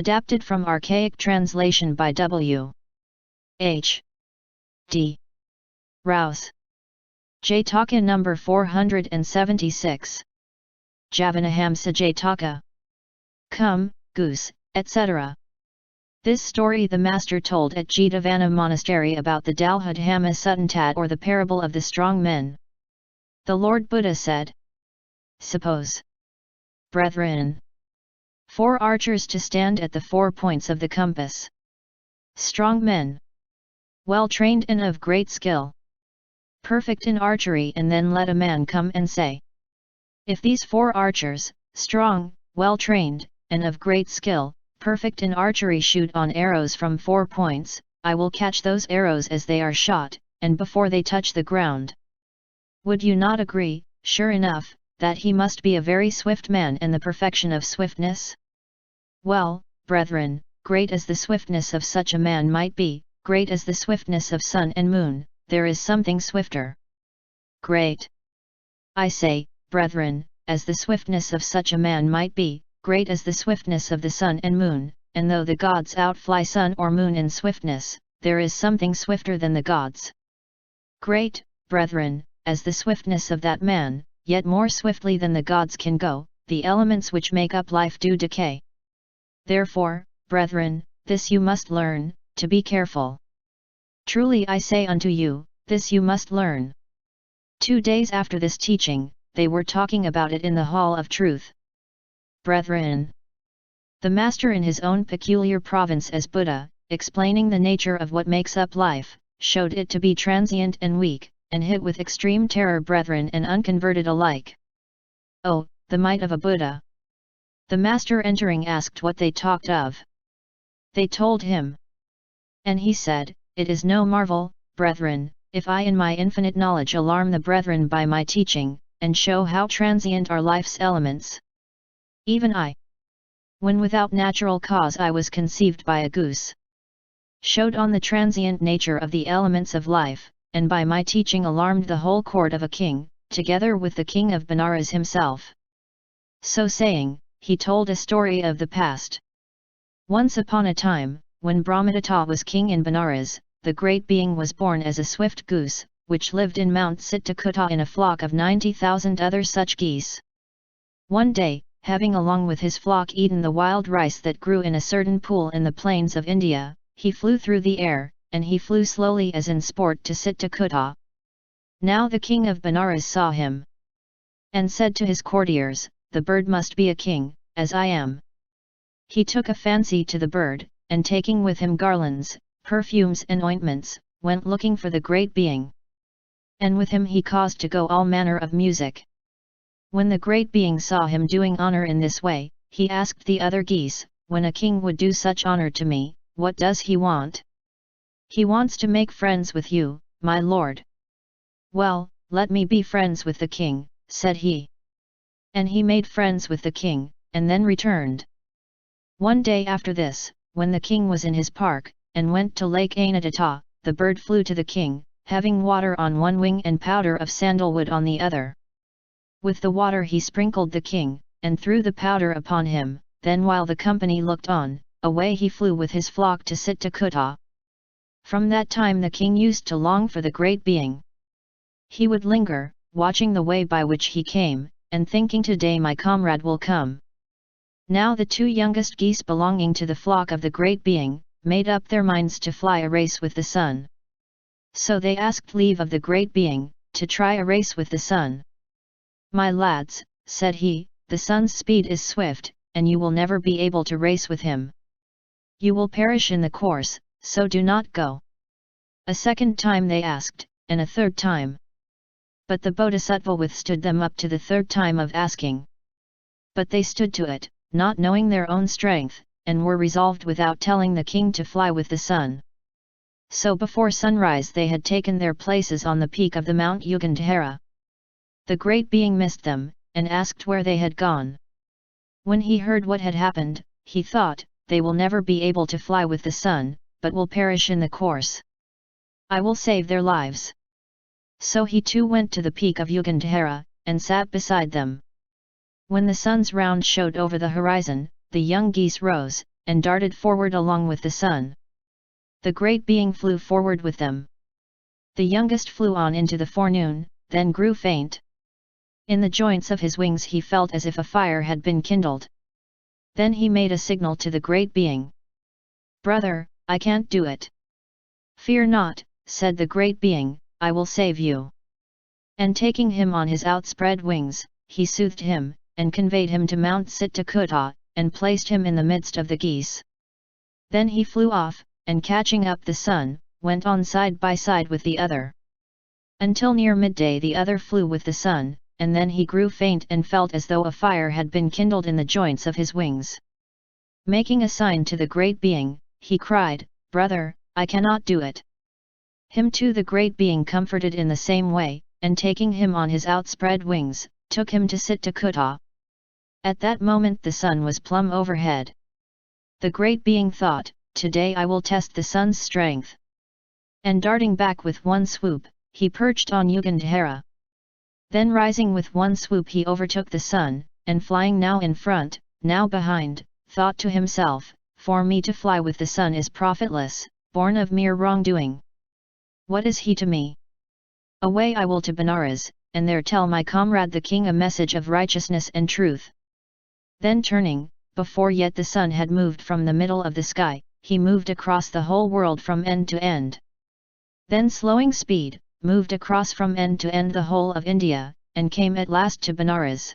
Adapted from archaic translation by W.H.D. Rouse. Jataka number 476. Javana-Haṁsa-Jātaka. Come, Goose, etc. This story the master told at Jetavana monastery about the Dalhudhamma-Suttantat, or the parable of the strong men. The Lord Buddha said, "Suppose, brethren, 4 archers to stand at the 4 points of the compass. Strong men, well trained and of great skill, perfect in archery, and then let a man come and say, if these 4 archers, strong, well trained, and of great skill, perfect in archery, shoot on arrows from 4 points, I will catch those arrows as they are shot, and before they touch the ground. Would you not agree, sure enough, that he must be a very swift man and the perfection of swiftness? Well, brethren, great as the swiftness of such a man might be, great as the swiftness of sun and moon, there is something swifter. Great, I say, brethren, as the swiftness of such a man might be, great as the swiftness of the sun and moon, and though the gods outfly sun or moon in swiftness, there is something swifter than the gods. Great, brethren, as the swiftness of that man, yet more swiftly than the gods can go, the elements which make up life do decay. Therefore, brethren, this you must learn, to be careful. Truly I say unto you, this you must learn." 2 days after this teaching, they were talking about it in the Hall of Truth. Brethren, the Master in his own peculiar province as Buddha, explaining the nature of what makes up life, showed it to be transient and weak, and hit with extreme terror brethren and unconverted alike. Oh, the might of a Buddha! The Master entering asked what they talked of. They told him. And he said, "It is no marvel, brethren, if I in my infinite knowledge alarm the brethren by my teaching, and show how transient are life's elements. Even I, when without natural cause I was conceived by a goose, showed on the transient nature of the elements of life, and by my teaching alarmed the whole court of a king, together with the king of Benares himself." So saying, he told a story of the past. Once upon a time, when Brahmadatta was king in Benares, the great being was born as a swift goose, which lived in Mount Chitrakuta in a flock of 90,000 other such geese. One day, having along with his flock eaten the wild rice that grew in a certain pool in the plains of India, he flew through the air, and he flew slowly as in sport to Chitrakuta. Now the king of Benares saw him, and said to his courtiers, "The bird must be a king, as I am." He took a fancy to the bird, and taking with him garlands, perfumes and ointments, went looking for the great being. And with him he caused to go all manner of music. When the great being saw him doing honor in this way, he asked the other geese, "When a king would do such honor to me, what does he want?" "He wants to make friends with you, my lord." "Well, let me be friends with the king," said he. And he made friends with the king, and then returned. One day after this, when the king was in his park, and went to Lake Anadatta, the bird flew to the king, having water on one wing and powder of sandalwood on the other. With the water he sprinkled the king, and threw the powder upon him, then while the company looked on, away he flew with his flock to Chitrakuta. From that time the king used to long for the great being. He would linger, watching the way by which he came, and thinking, "Today my comrade will come." Now the 2 youngest geese belonging to the flock of the great being, made up their minds to fly a race with the sun. So they asked leave of the great being, to try a race with the sun. "My lads," said he, "the sun's speed is swift, and you will never be able to race with him. You will perish in the course, so do not go." A second time they asked, and a third time. But the Bodhisattva withstood them up to the third time of asking. But they stood to it, not knowing their own strength, and were resolved without telling the king to fly with the sun. So before sunrise they had taken their places on the peak of the Mount Ugandhara. The great being missed them, and asked where they had gone. When he heard what had happened, he thought, "They will never be able to fly with the sun, but will perish in the course. I will save their lives." So he too went to the peak of Ugandhara, and sat beside them. When the sun's round showed over the horizon, the young geese rose, and darted forward along with the sun. The great being flew forward with them. The youngest flew on into the forenoon, then grew faint. In the joints of his wings he felt as if a fire had been kindled. Then he made a signal to the great being. "Brother, I can't do it." "Fear not," said the great being, "I will save you." And taking him on his outspread wings, he soothed him, and conveyed him to Mount Khuddaka, and placed him in the midst of the geese. Then he flew off, and catching up the sun, went on side by side with the other. Until near midday the other flew with the sun, and then he grew faint and felt as though a fire had been kindled in the joints of his wings. Making a sign to the great being, he cried, "Brother, I cannot do it." Him too the great being comforted in the same way, and taking him on his outspread wings, took him to sit to Khuddaka. At that moment the sun was plumb overhead. The great being thought, "Today I will test the sun's strength." And darting back with one swoop, he perched on Ugandhara. Then rising with one swoop he overtook the sun, and flying now in front, now behind, thought to himself, "For me to fly with the sun is profitless, born of mere wrongdoing. What is he to me? Away I will to Benares, and there tell my comrade the king a message of righteousness and truth." Then turning, before yet the sun had moved from the middle of the sky, he moved across the whole world from end to end. Then slowing speed, moved across from end to end the whole of India, and came at last to Benares.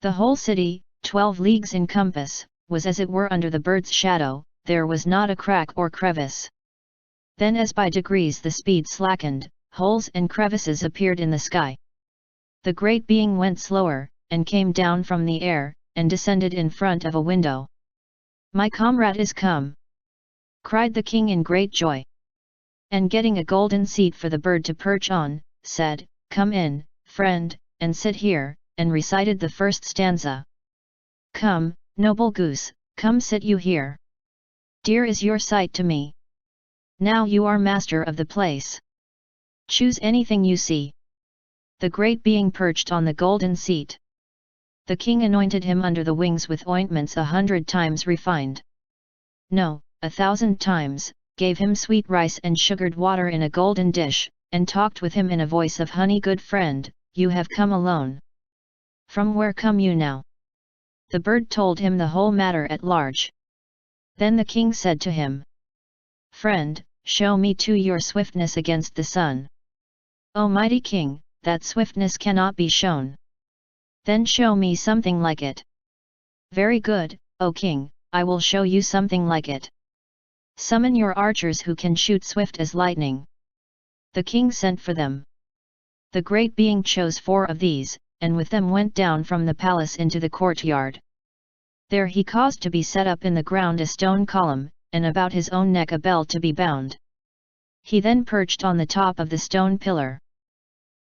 The whole city, 12 leagues in compass, was as it were under the bird's shadow, there was not a crack or crevice. Then as by degrees the speed slackened, holes and crevices appeared in the sky. The great being went slower, and came down from the air, and descended in front of a window. "My comrade is come!" cried the king in great joy. And getting a golden seat for the bird to perch on, said, "Come in, friend, and sit here," and recited the first stanza. "Come, noble goose, come sit you here. Dear is your sight to me. Now you are master of the place. Choose anything you see." The great being perched on the golden seat. The king anointed him under the wings with ointments 100 times refined. No, 1,000 times, gave him sweet rice and sugared water in a golden dish, and talked with him in a voice of honey. "Good friend, you have come alone. From where come you now?" The bird told him the whole matter at large. Then the king said to him, "Friend, show me too your swiftness against the sun." "O mighty king, that swiftness cannot be shown." "Then show me something like it." "Very good, O king, I will show you something like it. Summon your archers who can shoot swift as lightning." The king sent for them. The great being chose 4 of these, and with them went down from the palace into the courtyard. There he caused to be set up in the ground a stone column, and about his own neck a bell to be bound. He then perched on the top of the stone pillar.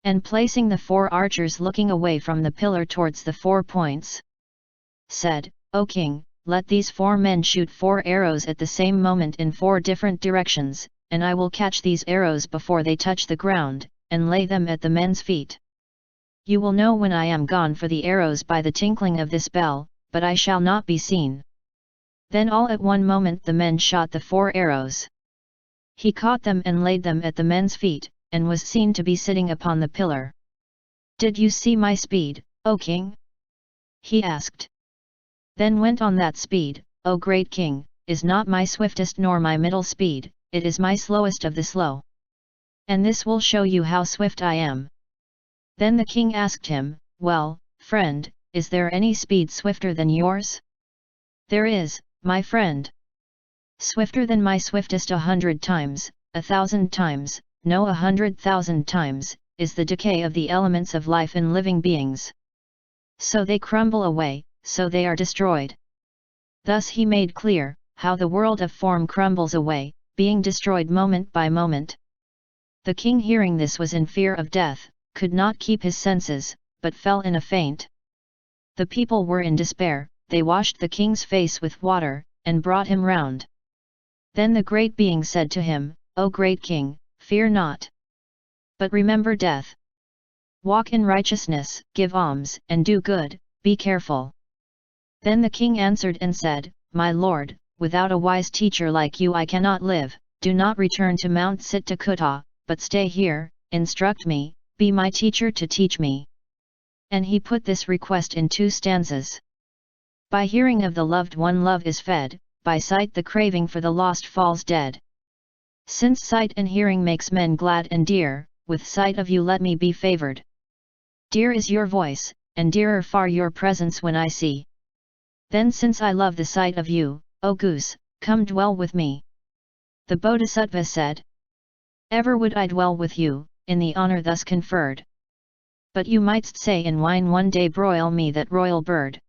And placing the 4 archers looking away from the pillar towards the 4 points, said, "O king, let these 4 men shoot 4 arrows at the same moment in 4 different directions, and I will catch these arrows before they touch the ground, and lay them at the men's feet. You will know when I am gone for the arrows by the tinkling of this bell, but I shall not be seen." Then all at one moment the men shot the 4 arrows. He caught them and laid them at the men's feet, and was seen to be sitting upon the pillar. "Did you see my speed, O king?" he asked. Then went on, "That speed, O great king, is not my swiftest nor my middle speed, it is my slowest of the slow. And this will show you how swift I am." Then the king asked him, "Well, friend, is there any speed swifter than yours?" "There is, my friend. Swifter than my swiftest 100 times, 1,000 times, no 100,000 times, is the decay of the elements of life in living beings. So they crumble away, so they are destroyed." Thus he made clear, how the world of form crumbles away, being destroyed moment by moment. The king hearing this was in fear of death, could not keep his senses, but fell in a faint. The people were in despair, they washed the king's face with water, and brought him round. Then the great being said to him, "O great king, fear not. But remember death. Walk in righteousness, give alms, and do good, be careful." Then the king answered and said, "My lord, without a wise teacher like you I cannot live. Do not return to Mount Cittacutta, but stay here, instruct me, be my teacher to teach me." And he put this request in 2 stanzas. By hearing of the loved one love is fed, by sight the craving for the lost falls dead. Since sight and hearing makes men glad and dear, with sight of you let me be favored. Dear is your voice, and dearer far your presence when I see. Then since I love the sight of you, O Goose, come dwell with me. The Bodhisattva said, "Ever would I dwell with you, in the honor thus conferred. But you mightst say in wine one day broil me that royal bird."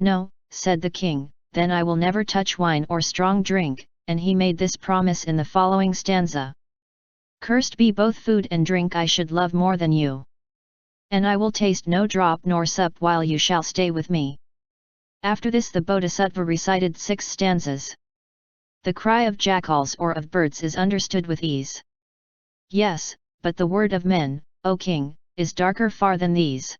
"No," said the king, "then I will never touch wine or strong drink," and he made this promise in the following stanza. "Cursed be both food and drink I should love more than you. And I will taste no drop nor sup while you shall stay with me." After this the Bodhisattva recited 6 stanzas. The cry of jackals or of birds is understood with ease. Yes, but the word of men, O king, is darker far than these.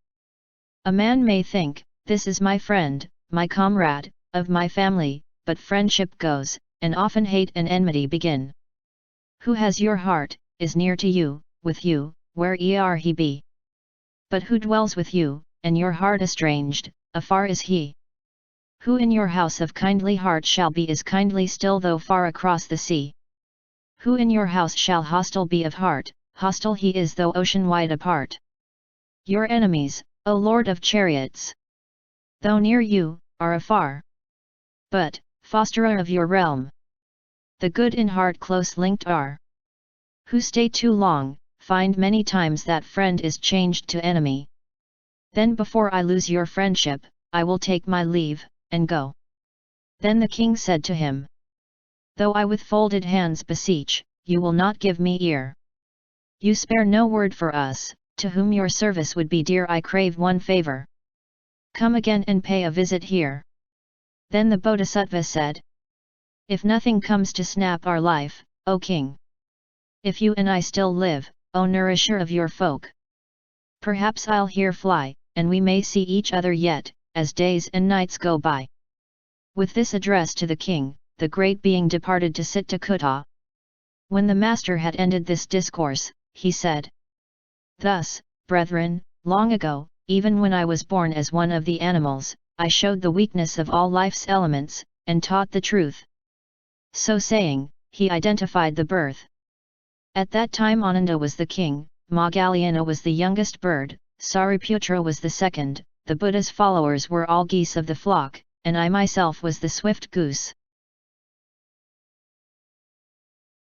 A man may think, this is my friend, my comrade, of my family, but friendship goes, and often hate and enmity begin. Who has your heart, is near to you, with you, where'er he be. But who dwells with you, and your heart estranged, afar is he. Who in your house of kindly heart shall be is kindly still though far across the sea. Who in your house shall hostile be of heart, hostile he is though ocean wide apart. Your enemies, O Lord of chariots, though near you, are afar. But, fosterer of your realm, the good in heart close linked are. Who stay too long, find many times that friend is changed to enemy. Then before I lose your friendship, I will take my leave, and go." Then the king said to him, "Though I with folded hands beseech, you will not give me ear. You spare no word for us, to whom your service would be dear. I crave one favor. Come again and pay a visit here." Then the Bodhisattva said, "If nothing comes to snap our life, O king, if you and I still live, O nourisher of your folk, perhaps I'll here fly, and we may see each other yet, as days and nights go by." With this address to the king, the great being departed to Cittacutta. When the master had ended this discourse, he said, "Thus, brethren, long ago, even when I was born as one of the animals, I showed the weakness of all life's elements, and taught the truth." So saying, he identified the birth. At that time Ananda was the king, Moggallana was the youngest bird, Sariputra was the second, the Buddha's followers were all geese of the flock, and I myself was the swift goose.